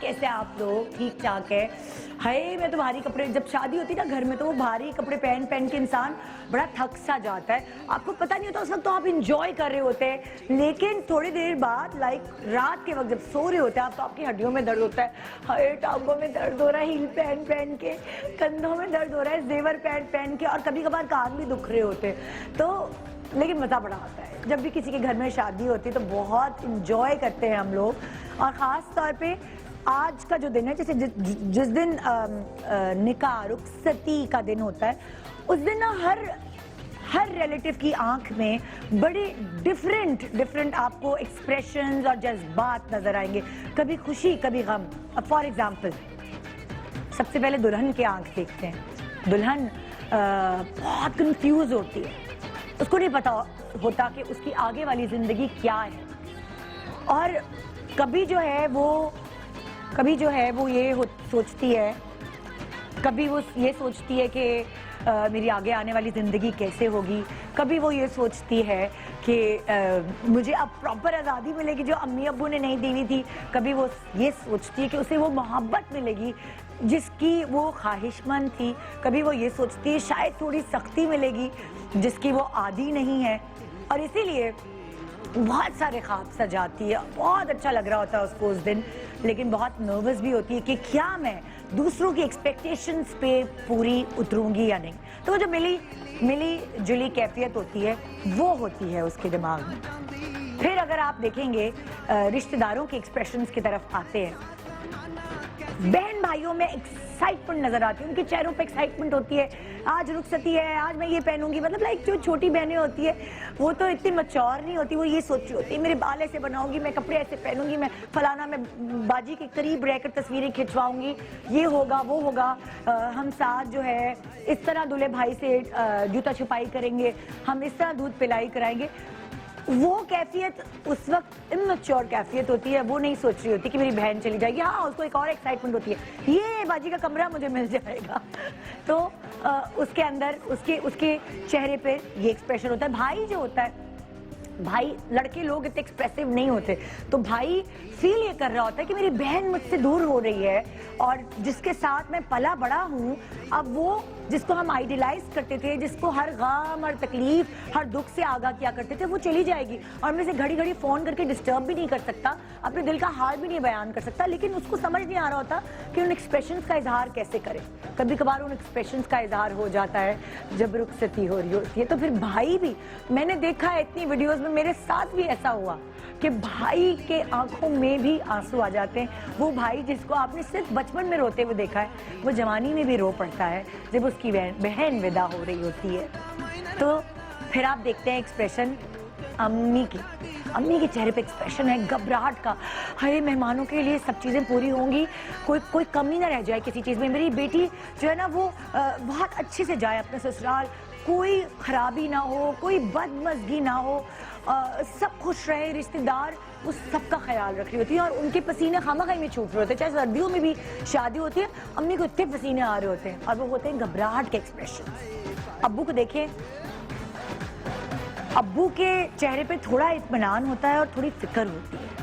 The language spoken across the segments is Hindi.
कैसे आप लोग? ठीक ठाक है। हाय, मैं तो भारी कपड़े, जब शादी होती है ना घर में, तो वो भारी कपड़े पहन पहन के इंसान बड़ा थक सा जाता है। आपको पता नहीं होता उस वक्त तो आप इंजॉय कर रहे होते हैं, लेकिन थोड़ी देर बाद लाइक रात के वक्त जब सो रहे होते हैं आप, तो आपकी हड्डियों में दर्द होता है। हाय, टांगों में दर्द हो रहा है हील पहन पहन के, कंधों में दर्द हो रहा है जेवर पहन पहन के, और कभी कभार कान भी दुख रहे होते हैं। तो लेकिन मज़ा बड़ा आता है जब भी किसी के घर में शादी होती है, तो बहुत इंजॉय करते हैं हम लोग। और ख़ास तौर पे आज का जो दिन है, जैसे जिस दिन निकाह रुखसती का दिन होता है, उस दिन ना हर रिलेटिव की आंख में बड़े डिफरेंट आपको एक्सप्रेशंस और जज्बात नजर आएंगे। कभी खुशी, कभी गम। अब फॉर एग्जांपल सबसे पहले दुल्हन की आंख देखते हैं। दुल्हन बहुत कंफ्यूज होती है, उसको नहीं पता होता कि उसकी आगे वाली जिंदगी क्या है। और कभी जो है वो ये सोचती है, कभी वो ये सोचती है कि मेरी आगे आने वाली ज़िंदगी कैसे होगी। कभी वो ये सोचती है कि मुझे अब प्रॉपर आज़ादी मिलेगी जो अम्मी अब्बू ने नहीं दी हुई थी। कभी वो ये सोचती है कि उसे वो मोहब्बत मिलेगी जिसकी वो ख्वाहिशमंद थी। कभी वो ये सोचती है शायद थोड़ी सख्ती मिलेगी जिसकी वो आदी नहीं है। और इसीलिए बहुत सारे ख्वाब सजाती है। बहुत अच्छा लग रहा होता है उसको उस दिन, लेकिन बहुत नर्वस भी होती है कि क्या मैं दूसरों की एक्सपेक्टेशंस पे पूरी उतरूंगी या नहीं। तो वो जो मिली जुली कैफियत होती है वो होती है उसके दिमाग में। फिर अगर आप देखेंगे रिश्तेदारों के एक्सप्रेशंस की तरफ आते हैं, बहन भाइयों में एक्साइटमेंट नजर आती है, उनके चेहरों पे एक्साइटमेंट होती है। आज रुखसती है, आज मैं ये पहनूंगी। मतलब लाइक जो छोटी बहनें होती है वो तो इतनी मैच्योर नहीं होती, वो ये सोच रही होती है मेरे बाल ऐसे बनाऊंगी, मैं कपड़े ऐसे पहनूंगी, मैं फलाना, मैं बाजी के करीब रहकर तस्वीरें खिंचवाऊंगी, ये होगा वो होगा। हम साथ जो है इस तरह दूल्हे भाई से जूता छुपाई करेंगे, हम इस तरह दूध पिलाई कराएंगे। वो कैफियत उस वक्त इमैच्योर कैफियत होती है। वो नहीं सोच रही होती कि मेरी बहन चली जाएगी। हाँ, उसको एक और एक्साइटमेंट होती है, ये बाजी का कमरा मुझे मिल जाएगा। तो उसके अंदर उसके चेहरे पे ये एक्सप्रेशन होता है। भाई जो होता है, भाई, लड़के लोग इतने एक्सप्रेसिव नहीं होते, तो भाई फील ये कर रहा होता है कि मेरी बहन मुझसे दूर हो रही है, और जिसके साथ मैं पला बड़ा हूँ, अब वो जिसको हम आइडियलाइज करते थे, जिसको हर गम, हर तकलीफ, हर दुख से आगाह किया करते थे, वो चली जाएगी। और मैं इसे घड़ी घड़ी फोन करके डिस्टर्ब भी नहीं कर सकता, अपने दिल का हाल भी नहीं बयान कर सकता। लेकिन उसको समझ नहीं आ रहा होता कि उन एक्सप्रेशंस का इजहार कैसे करे। कभी कभार उन एक्सप्रेशंस का इजहार हो जाता है जब रुखसती हो रही होती है। तो फिर भाई भी, मैंने देखा है इतनी वीडियोज में, मेरे साथ भी ऐसा हुआ कि भाई के आंखों में भी आंसू आ जाते हैं। वो भाई जिसको आपने सिर्फ बचपन में रोते हुए देखा है, वो जवानी में भी रो पड़ता है जब उसकी बहन विदा हो रही होती है। तो फिर आप देखते हैं एक्सप्रेशन अम्मी के चेहरे पे एक्सप्रेशन है घबराहट का। हाय, मेहमानों के लिए सब चीज़ें पूरी होंगी, कोई कमी ना रह जाए किसी चीज़ में। मेरी बेटी जो है ना वो बहुत अच्छे से जाए अपने ससुराल, कोई खराबी ना हो, कोई बदमज़गी ना हो, सब खुश रहे। रिश्तेदार उस सब का ख्याल रख रही होती है, और उनके पसीने खामखाई में छूट रहे होते हैं। चाहे सर्दियों में भी शादी होती है, अम्मी को इतने पसीने आ रहे होते हैं, और वो होते हैं घबराहट के एक्सप्रेशन। अब्बू को देखें, अब्बू के चेहरे पे थोड़ा इत्मीनान होता है और थोड़ी फिक्र होती है।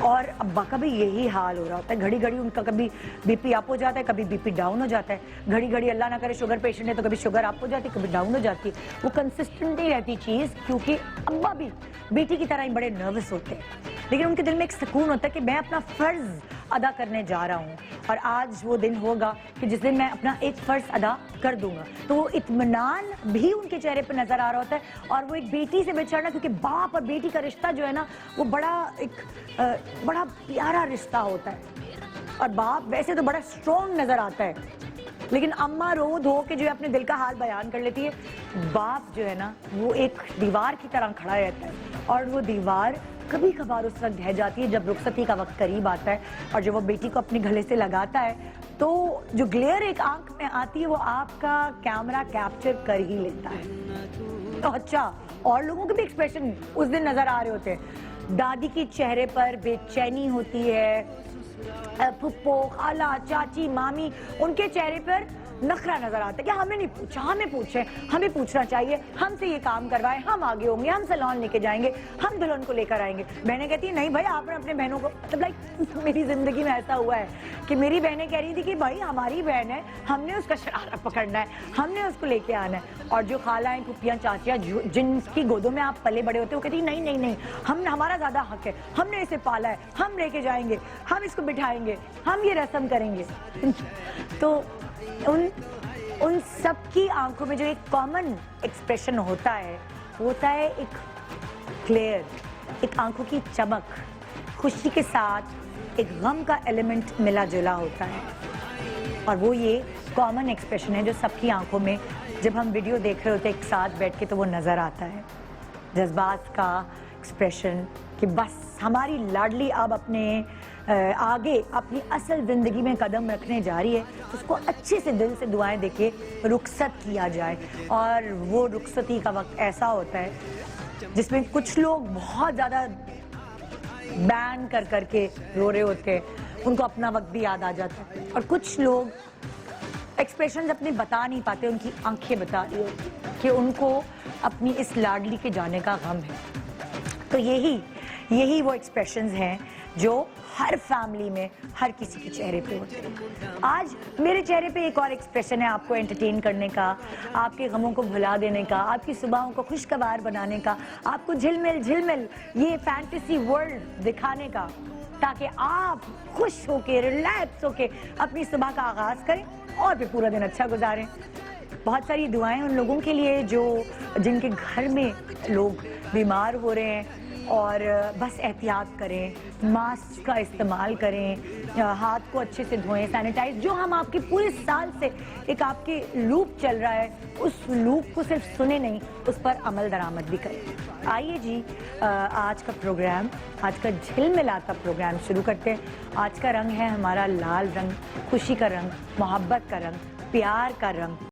और अब्बा का भी यही हाल हो रहा होता है। घड़ी घड़ी उनका कभी बीपी अप हो जाता है, कभी बीपी डाउन हो जाता है। घड़ी घड़ी अल्लाह ना करे शुगर पेशेंट है तो कभी शुगर अप हो जाती है, कभी डाउन हो जाती है। वो कंसिस्टेंट नहीं रहती चीज़, क्योंकि अब्बा भी बेटी की तरह ही बड़े नर्वस होते हैं। लेकिन उनके दिल में एक सुकून होता है कि मैं अपना फ़र्ज़ अदा करने जा रहा हूँ, और आज वो दिन होगा कि जिस दिन मैं अपना एक फ़र्ज़ अदा कर दूंगा। तो वो इत्मीनान भी उनके चेहरे पर नज़र आ रहा होता है। और वो एक बेटी से बिछड़ना, क्योंकि बाप और बेटी का रिश्ता जो है ना, वो बड़ा प्यारा रिश्ता होता है। और बाप वैसे तो बड़ा स्ट्रॉन्ग नज़र आता है, लेकिन अम्मा रो धो के जो है अपने दिल का हाल बयान कर लेती है। बाप जो है ना, वो एक दीवार की तरह खड़ा रहता है, और वो दीवार कभी कभार उस वक्त ढह जाती है जब रुखसती का वक्त करीब आता है, और जब वो बेटी को अपने गले से लगाता है, तो जो ग्लेयर एक आंख में आती है वो आपका कैमरा कैप्चर कर ही लेता है। तो अच्छा, और लोगों के भी एक्सप्रेशन उस दिन नजर आ रहे होते हैं। दादी के चेहरे पर बेचैनी होती है, फुप्पो, खाला, चाची, मामी, उनके चेहरे पर नखरा नजर आता है कि हमें नहीं पूछा, हमें पूछे, हमें पूछना चाहिए, हमसे ये काम करवाए, हम आगे होंगे, हम सैलून लेके जाएंगे, हम दुल्हन को लेकर आएंगे। बहनें कहती है नहीं भाई आपने अपने बहनों को, मतलब लाइक मेरी जिंदगी में ऐसा हुआ है कि मेरी बहनें कह रही थी कि भाई हमारी बहन है, हमने उसका शरारा पकड़ना है, हमने उसको लेके आना है। और जो खालाएं, फुफियां, चाचियां जिनकी गोदों में आप पले बड़े होते हो, कहती नहीं नहीं नहीं, हम हमारा ज्यादा हक है, हमने इसे पाला है, हम लेके जाएंगे, हम इसको बिठाएंगे, हम ये रस्म करेंगे। तो उन सब की आंखों में जो एक कॉमन एक्सप्रेशन होता है एक क्लियर, एक आंखों की चमक, खुशी के साथ एक गम का एलिमेंट मिला जुला होता है। और वो ये कॉमन एक्सप्रेशन है जो सबकी आंखों में जब हम वीडियो देख रहे होते हैं एक साथ बैठ के तो वो नज़र आता है। जज्बात का एक्सप्रेशन कि बस हमारी लाडली अब अपने आगे अपनी असल ज़िंदगी में कदम रखने जा रही है, उसको अच्छे से दिल से दुआएं देके रुखसत किया जाए। और वो रुखसती का वक्त ऐसा होता है जिसमें कुछ लोग बहुत ज़्यादा बैन कर करके रो रहे होते हैं, उनको अपना वक्त भी याद आ जाता है। और कुछ लोग एक्सप्रेशंस अपने बता नहीं पाते, उनकी आंखें बता रही होती कि उनको अपनी इस लाडली के जाने का गम है। तो यही वो एक्सप्रेशंस हैं जो हर फैमिली में हर किसी के चेहरे पे होते हैं। आज मेरे चेहरे पे एक और एक्सप्रेशन है आपको एंटरटेन करने का, आपके गमों को भुला देने का, आपकी सुबहों को खुशगवार बनाने का, आपको झिलमिल ये फैंटेसी वर्ल्ड दिखाने का, ताकि आप खुश होके, रिलैक्स होके अपनी सुबह का आगाज करें और फिर पूरा दिन अच्छा गुजारें। बहुत सारी दुआएं उन लोगों के लिए जिनके घर में लोग बीमार हो रहे हैं, और बस एहतियात करें, मास्क का इस्तेमाल करें, हाथ को अच्छे से धोएं, सैनिटाइज, जो हम आपके पूरे साल से एक आपके लूप चल रहा है, उस लूप को सिर्फ सुने नहीं, उस पर अमल दरामद भी करें। आइए जी, आज का प्रोग्राम, आज का झिलमिलाता प्रोग्राम शुरू करते हैं। आज का रंग है हमारा लाल रंग, खुशी का रंग, मोहब्बत का रंग, प्यार का रंग।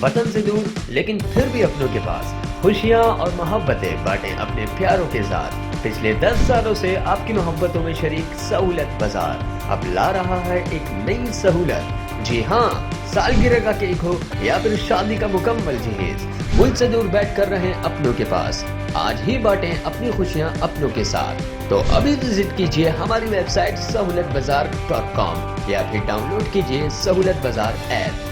वतन से दूर लेकिन फिर भी अपनों के पास खुशियाँ और मोहब्बतें बांटें अपने प्यारों के साथ। पिछले 10 सालों से आपकी मोहब्बतों में शरीक सहूलत बाजार अब ला रहा है एक नई सहूलत। जी हाँ, सालगिरह का केक हो या फिर शादी का मुकम्मल जहेज, मुल्क से दूर बैठ कर रहे अपनों के पास। आज ही बांटें अपनी खुशियाँ अपनों के साथ। तो अभी विजिट कीजिए हमारी वेबसाइट सहूलतबाजार.com या फिर डाउनलोड कीजिए सहूलत बाजार ऐप।